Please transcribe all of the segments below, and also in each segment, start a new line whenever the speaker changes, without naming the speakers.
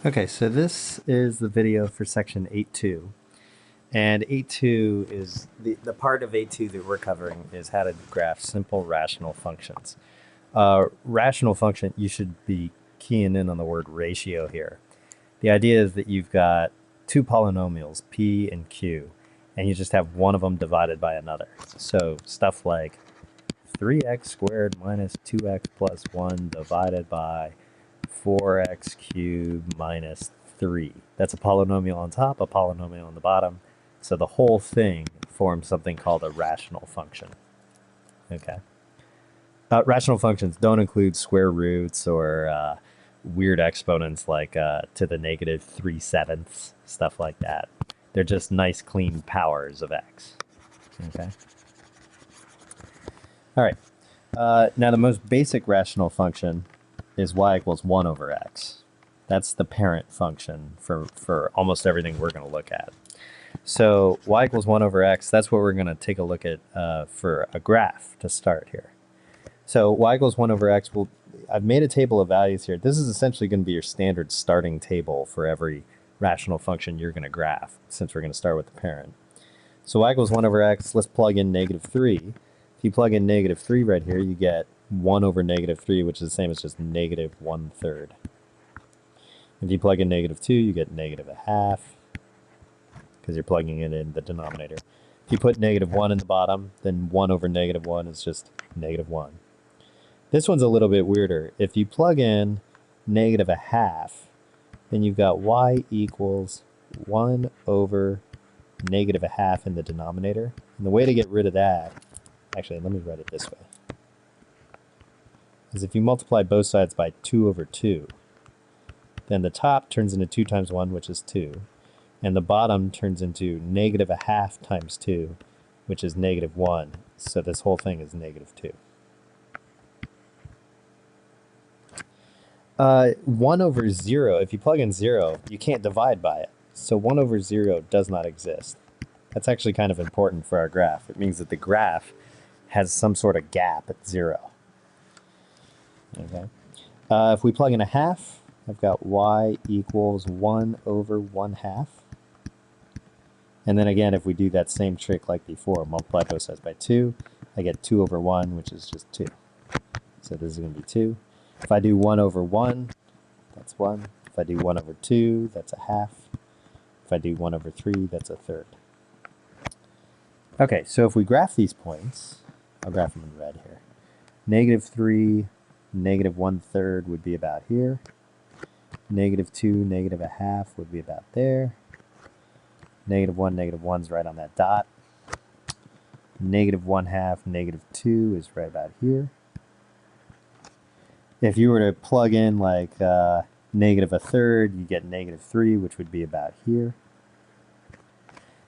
Okay, so this is the video for section 8.2. And 8.2 is the part of 8.2 that we're covering is how to graph simple rational functions. Rational function, you should be keying in on the word ratio here. The idea is that you've got two polynomials, p and q, and you just have one of them divided by another. So stuff like 3x squared minus 2x plus 1 divided by 4x cubed minus 3. That's a polynomial on top, a polynomial on the bottom. So the whole thing forms something called a rational function. Okay. Rational functions don't include square roots or weird exponents like to the negative 3/7, stuff like that. They're just nice, clean powers of x. Okay. All right. Now the most basic rational function is y equals 1 over x. That's the parent function for almost everything we're going to look at. So y equals 1 over x, that's what we're going to take a look at for a graph to start here. So y equals 1 over x, I've made a table of values here. This is essentially going to be your standard starting table for every rational function you're going to graph, since we're going to start with the parent. So y equals 1 over x, let's plug in negative 3. If you plug in negative 3 right here, you get 1 over negative 3, which is the same as just negative 1/3. If you plug in negative 2, you get negative a half, because you're plugging it in the denominator. If you put negative 1 in the bottom, then 1 over negative 1 is just negative 1. This one's a little bit weirder. If you plug in negative a half, then you've got y equals 1 over negative a half in the denominator. And the way to get rid of that, actually, let me write it this way, is if you multiply both sides by 2 over 2, then the top turns into 2 times 1, which is 2. And the bottom turns into negative a half times 2, which is negative 1. So this whole thing is negative 2. 1 over 0, if you plug in 0, you can't divide by it. So 1 over 0 does not exist. That's actually kind of important for our graph. It means that the graph has some sort of gap at 0. Okay. If we plug in a half, I've got y equals 1 over 1/2. And then again, if we do that same trick like before, multiply both sides by 2, I get 2 over 1, which is just 2. So this is going to be 2. If I do 1 over 1, that's 1. If I do 1 over 2, that's a half. If I do 1 over 3, that's a third. Okay, so if we graph these points, I'll graph them in red here. Negative 3, negative 1/3 would be about here. Negative 2, negative a half would be about there. Negative 1, negative 1's right on that dot. Negative 1/2, negative 2 is right about here. If you were to plug in like negative a third, you get negative 3, which would be about here.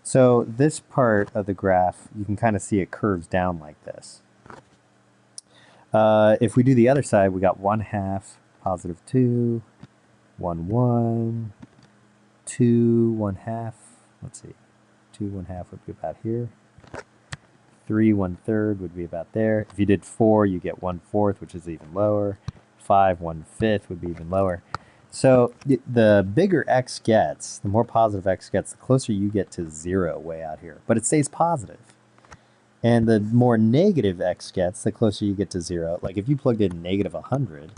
So this part of the graph, you can kind of see it curves down like this. If we do the other side, we got 1/2, positive 2, 1, 1, 2, 1/2. Let's see, 2, 1/2 would be about here. 3, 1/3 would be about there. If you did 4, you get 1/4, which is even lower. 5, 1/5 would be even lower. So the bigger x gets, the more positive x gets, the closer you get to 0 way out here. But it stays positive. And the more negative x gets, the closer you get to 0. Like if you plugged in negative 100,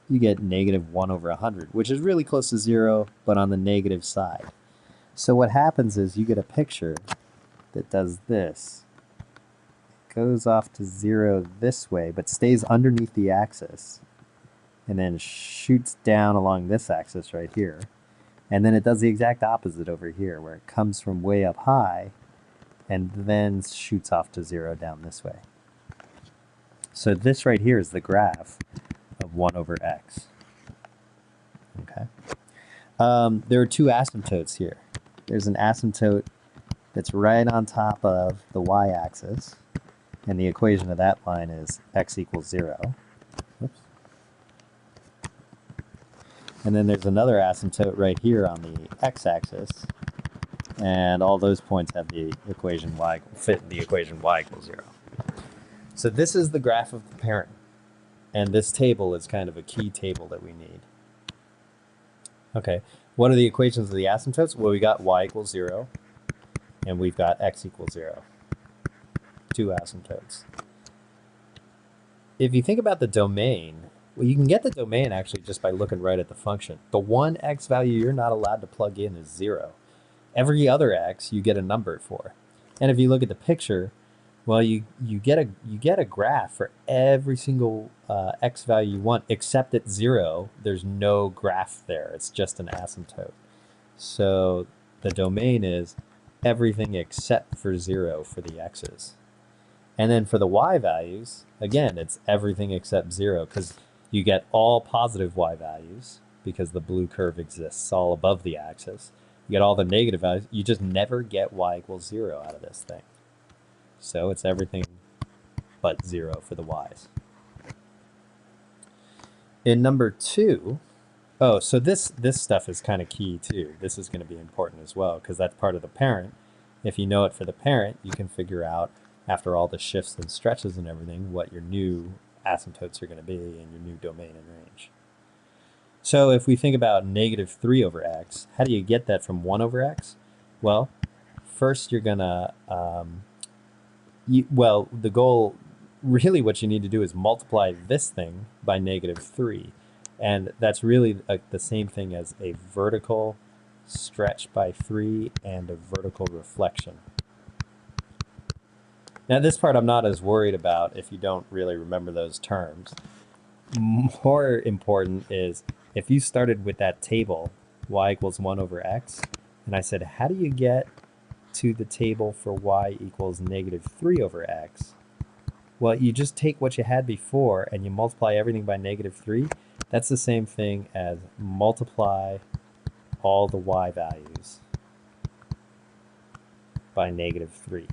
you get negative 1 over 100, which is really close to 0, but on the negative side. So what happens is you get a picture that does this. It goes off to 0 this way, but stays underneath the axis, and then shoots down along this axis right here. And then it does the exact opposite over here, where it comes from way up high and then shoots off to 0 down this way. So this right here is the graph of 1 over x. Okay. There are two asymptotes here. There's an asymptote that's right on top of the y-axis, and the equation of that line is x equals 0. Whoops. And then there's another asymptote right here on the x-axis, and all those points have the equation fit in the equation y equals 0. So this is the graph of the parent, and this table is kind of a key table that we need. Okay, what are the equations of the asymptotes? Well, we got y equals 0, and we've got x equals 0. Two asymptotes. If you think about the domain, well, you can get the domain actually just by looking right at the function. The one x value you're not allowed to plug in is 0. Every other x you get a number for. And if you look at the picture, well, you get a graph for every single x value you want, except at 0, there's no graph there. It's just an asymptote. So the domain is everything except for 0 for the x's. And then for the y values, again, it's everything except 0, because you get all positive y values because the blue curve exists all above the axis. You get all the negative values. You just never get y equals 0 out of this thing. So it's everything but 0 for the y's. In number 2, oh, so this stuff is kind of key too. This is going to be important as well because that's part of the parent. If you know it for the parent, you can figure out, after all the shifts and stretches and everything, what your new asymptotes are going to be and your new domain and range. So if we think about negative 3 over x, how do you get that from 1 over x? Well, first you're going to, the goal, really what you need to do is multiply this thing by negative 3. And that's really the same thing as a vertical stretch by 3 and a vertical reflection. Now this part I'm not as worried about if you don't really remember those terms. More important is if you started with that table, y equals 1 over x, and I said, how do you get to the table for y equals negative 3 over x? Well, you just take what you had before and you multiply everything by negative 3. That's the same thing as multiply all the y values by negative 3.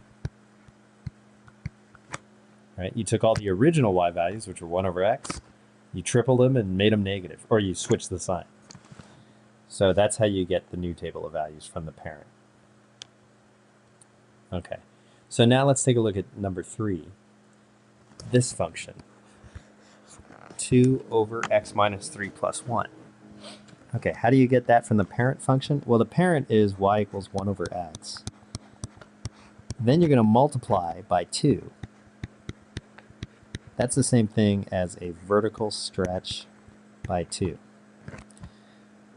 Right? You took all the original y values, which were 1 over x, you tripled them and made them negative, or you switched the sign. So that's how you get the new table of values from the parent. Okay, so now let's take a look at number 3. This function, 2 over x minus 3 plus 1. Okay, how do you get that from the parent function? Well, the parent is y equals 1 over x. Then you're going to multiply by 2. That's the same thing as a vertical stretch by 2.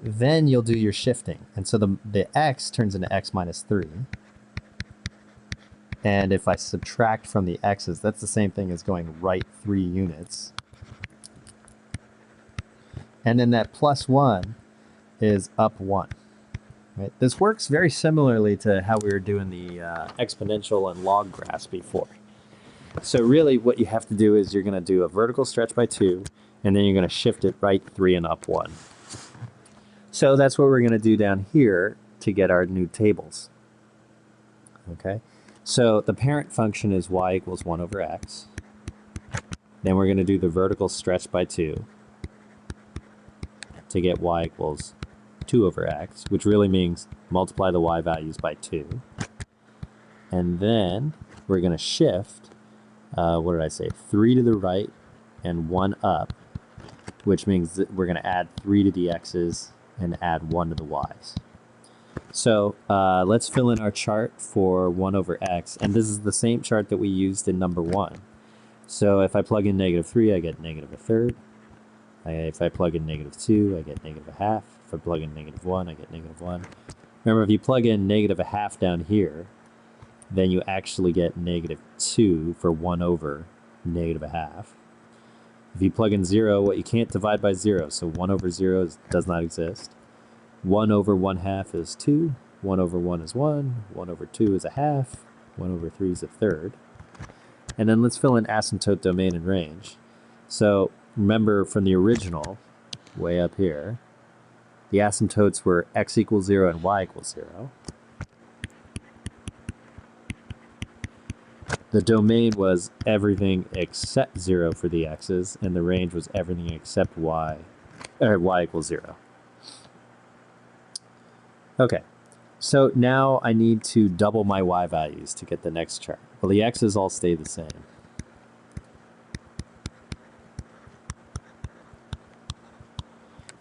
Then you'll do your shifting. And so the x turns into x minus 3. And if I subtract from the x's, that's the same thing as going right 3 units. And then that plus 1 is up 1. Right? This works very similarly to how we were doing the exponential and log graphs before. So really what you have to do is you're going to do a vertical stretch by 2, and then you're going to shift it right 3 and up 1. So that's what we're going to do down here to get our new tables. Okay, so the parent function is y equals 1 over x. Then we're going to do the vertical stretch by 2 to get y equals 2 over x, which really means multiply the y values by 2. And then we're going to shift, what did I say, 3 to the right and 1 up, which means that we're going to add 3 to the x's and add 1 to the y's. So let's fill in our chart for 1 over x, and this is the same chart that we used in number 1. So if I plug in negative 3, I get negative a third. If I plug in negative 2, I get negative a half. If I plug in negative 1, I get negative 1. Remember, if you plug in negative a half down here, then you actually get negative 2 for 1 over negative a half. If you plug in 0, what you can't divide by 0, so 1 over 0 does not exist. 1 over 1/2 is 2, 1 over 1 is 1, 1 over 2 is a half, 1 over 3 is a third. And then let's fill in asymptote, domain, and range. So remember from the original, way up here, the asymptotes were x equals 0 and y equals 0. The domain was everything except 0 for the x's, and the range was everything except y equals 0. Okay, so now I need to double my y values to get the next chart. Well, the x's all stay the same.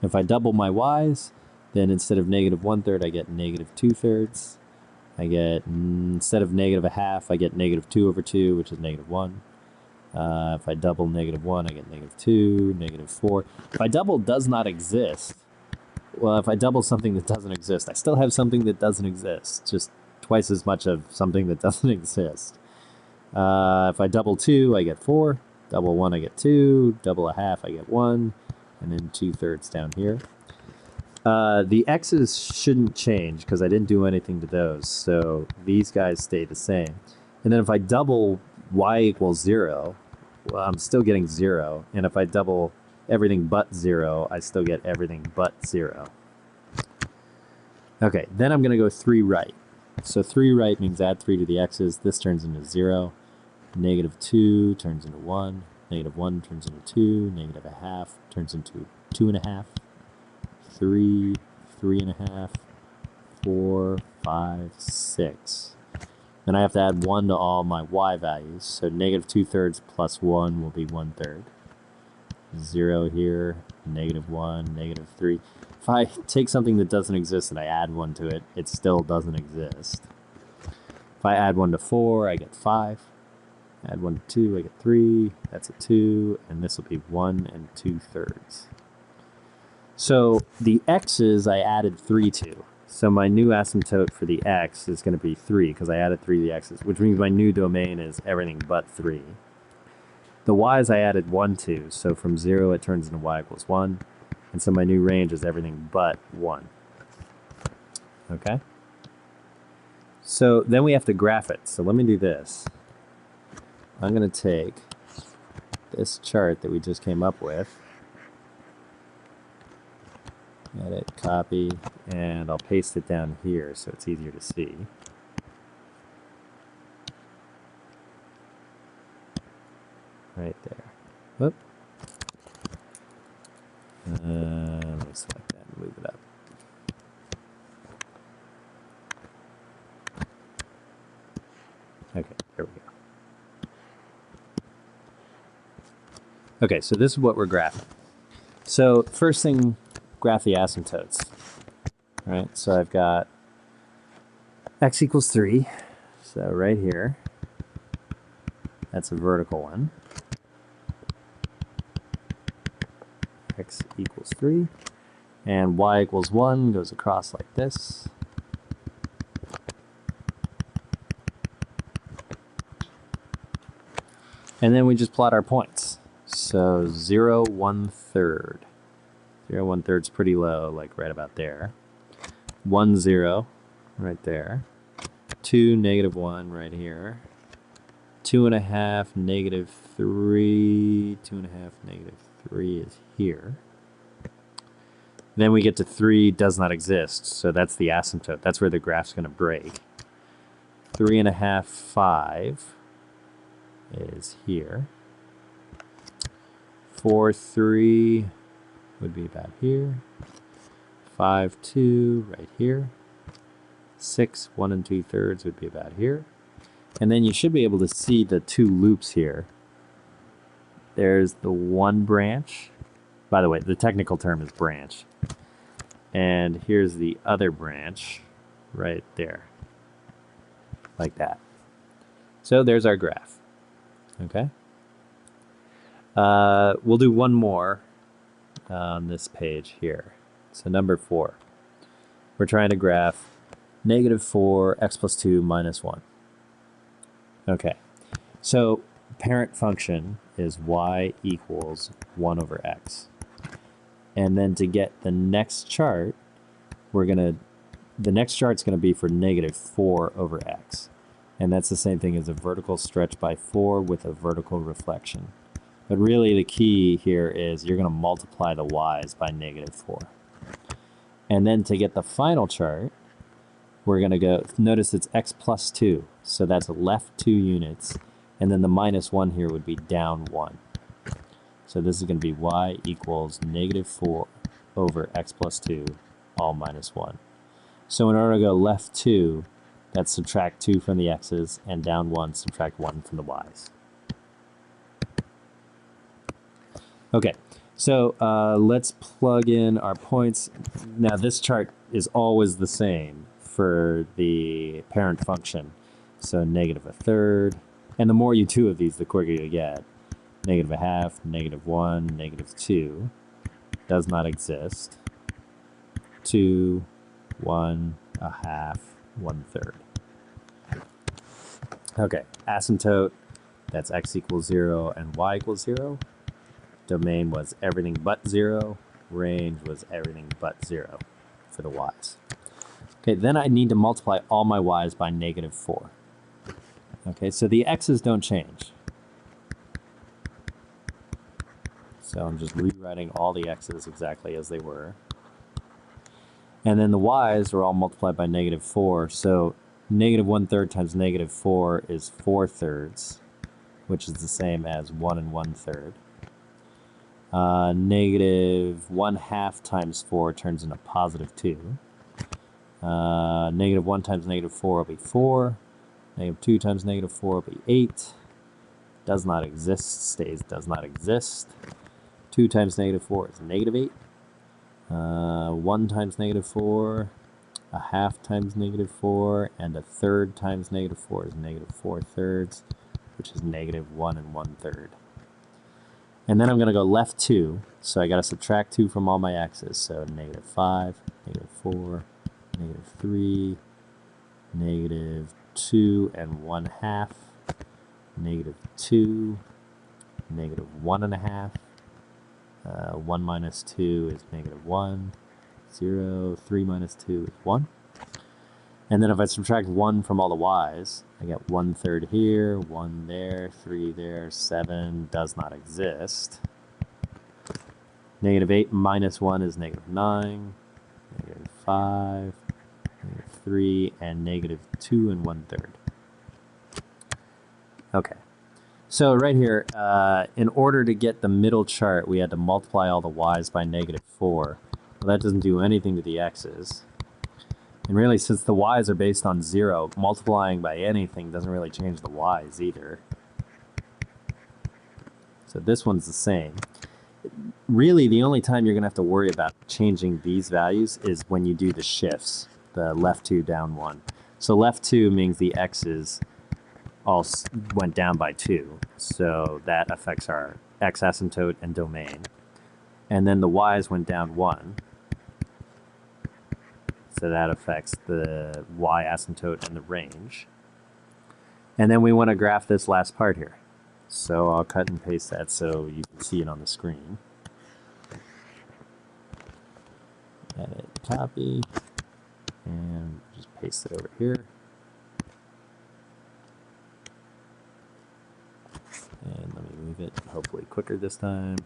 If I double my y's, Then instead of negative 1/3, I get negative 2/3. I get, instead of negative a half, I get negative 2/2, which is negative 1. If I double negative 1, I get negative 2, negative 4. If I double does not exist, well, if I double something that doesn't exist, I still have something that doesn't exist, just twice as much of something that doesn't exist. If I double 2, I get 4. Double 1, I get 2. Double a half, I get 1. And then 2/3 down here. The x's shouldn't change because I didn't do anything to those, so these guys stay the same. And then if I double y equals 0, well, I'm still getting 0. And if I double everything but 0, I still get everything but 0. Okay, then I'm going to go 3 right. So 3 right means add 3 to the x's. This turns into 0. Negative 2 turns into 1. Negative 1 turns into 2. Negative a half turns into 2.5. 3, 3.5, 4, 5, 6. Then I have to add 1 to all my y values. So negative 2/3 plus 1 will be 1/3. 0 here, negative 1, negative 3. If I take something that doesn't exist and I add 1 to it, it still doesn't exist. If I add 1 to 4, I get 5. Add 1 to 2, I get 3. That's a 2. And this will be 1 2/3. So the x's I added 3 to. So my new asymptote for the x is going to be 3 because I added 3 to the x's, which means my new domain is everything but 3. The y's I added 1 to, so from 0 it turns into y equals 1. And so my new range is everything but 1. Okay? So then we have to graph it. So let me do this. I'm going to take this chart that we just came up with, edit, copy, and I'll paste it down here so it's easier to see. Right there. Whoop. Let me select that and move it up. Okay, there we go. Okay, so this is what we're graphing. So first thing, graph the asymptotes. All right, so I've got x equals 3. So right here, that's a vertical one. X equals 3. And y equals 1 goes across like this. And then we just plot our points. So 0, 1/3. 0, 1/3 is pretty low, like right about there. 1, 0, right there. 2, negative 1, right here. 2.5, negative 3. 2.5, negative 3 is here. Then we get to 3 does not exist, so that's the asymptote. That's where the graph's going to break. 3.5, 5 is here. 4, 3 would be about here. 5, 2 right here. 6, 1 2/3 would be about here. And then you should be able to see the 2 loops here. There's the one branch. By the way, the technical term is branch. And here's the other branch right there. Like that. So there's our graph. Okay? We'll do one more on this page here. So number 4. We're trying to graph negative 4, x plus 2 minus 1. Okay. So parent function is y equals 1 over x. And then to get the next chart, the next chart's going to be for negative 4 over x. And that's the same thing as a vertical stretch by 4 with a vertical reflection. But really the key here is you're going to multiply the y's by negative 4. And then to get the final chart, we're going to go, notice it's x plus 2. So that's left 2 units. And then the minus 1 here would be down 1. So this is going to be y equals negative 4 over x plus 2, all minus 1. So in order to go left 2, that's subtract 2 from the x's, and down 1, subtract 1 from the y's. Okay, So let's plug in our points. Now this chart is always the same for the parent function. So negative a third. And the more you do of these, the quicker you get. Negative a half, negative 1, negative 2. Does not exist. 2, 1, a half, 1/3. Okay, asymptote, that's x equals 0 and y equals 0. Domain was everything but 0. Range was everything but 0 for the y's. Okay, then I need to multiply all my y's by negative 4. Okay, so the x's don't change. So I'm just rewriting all the x's exactly as they were. And then the y's are all multiplied by negative 4. So negative 1/3 times negative 4 is 4/3, which is the same as 1 1/3. Negative 1/2 times 4 turns into positive 2. Negative 1 times negative 4 will be 4. Negative 2 times negative 4 will be 8. Does not exist, stays does not exist. 2 times negative 4 is negative 8. 1 times negative 4, a half times negative 4, and a third times negative 4 is negative 4/3, which is negative 1 1/3. And then I'm going to go left 2, so I got to subtract 2 from all my x's. So negative 5, negative 4, negative 3, negative 2 and 1/2, negative 2, negative 1 1/2. 1 minus 2 is negative 1. 0, 3 minus 2 is 1. And then if I subtract 1 from all the y's, I get 1/3 here, 1 there, 3 there, 7 does not exist. Negative 8 minus 1 is negative 9, negative 5, negative 3, and negative 2 and 1/3. Okay. So right here, in order to get the middle chart, we had to multiply all the y's by negative 4. Well, that doesn't do anything to the x's. And really, since the y's are based on 0, multiplying by anything doesn't really change the y's either. So this one's the same. Really, the only time you're going to have to worry about changing these values is when you do the shifts, the left 2, down 1. So left 2 means the x's all went down by 2, so that affects our x asymptote and domain. And then the y's went down 1, so that affects the y asymptote and the range. And then we want to graph this last part here. So I'll cut and paste that so you can see it on the screen. Edit, copy, and just paste it over here. And let me move it, hopefully quicker this time.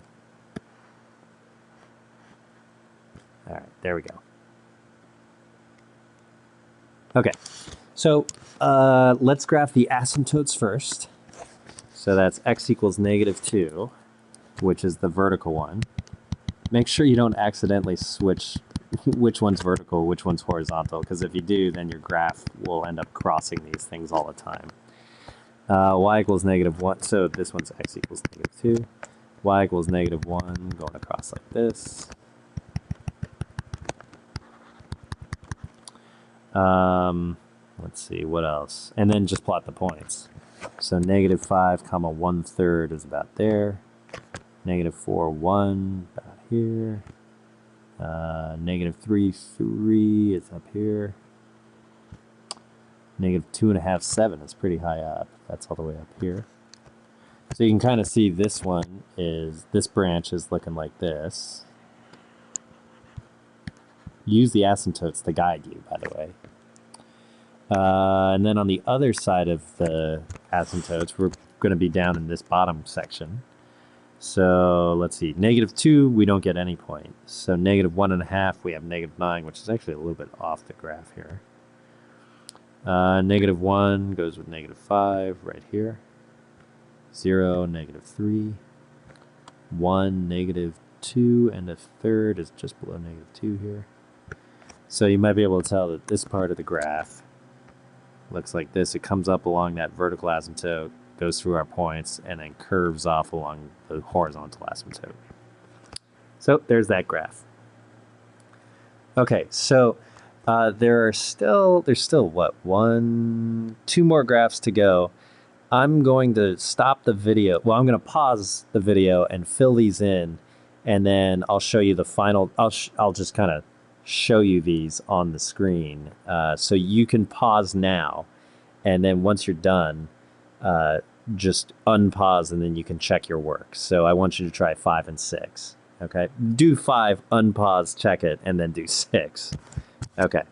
All right, there we go. Okay, so let's graph the asymptotes first. So that's x equals negative 2, which is the vertical one. Make sure you don't accidentally switch which one's vertical, which one's horizontal, because if you do, then your graph will end up crossing these things all the time. Y equals negative 1, so this one's x equals negative 2. Y equals negative 1, going across like this. Let's see, what else? And then just plot the points. So negative 5, comma 1/3 is about there. Negative 4, 1, about here. Negative 3, 3 is up here. Negative 2.5, 7 is pretty high up. That's all the way up here. So you can kind of see this one is, this branch is looking like this. Use the asymptotes to guide you, by the way. And then on the other side of the asymptotes, we're going to be down in this bottom section. So let's see, negative 2, we don't get any point. So negative 1.5, we have negative 9, which is actually a little bit off the graph here. Negative 1 goes with negative 5 right here. 0, negative 3. 1, negative 2, and a third is just below negative 2 here. So you might be able to tell that this part of the graph looks like this. It comes up along that vertical asymptote, goes through our points, and then curves off along the horizontal asymptote. So there's that graph. Okay, so there's still what, two more graphs to go. I'm going to stop the video. Well, I'm going to pause the video and fill these in, and then I'll show you the final. I'll just kind of show you these on the screen, so you can pause now, and then once you're done, just unpause, and then you can check your work. So I want you to try 5 and 6. Okay, do 5, unpause, check it, and then do 6. Okay.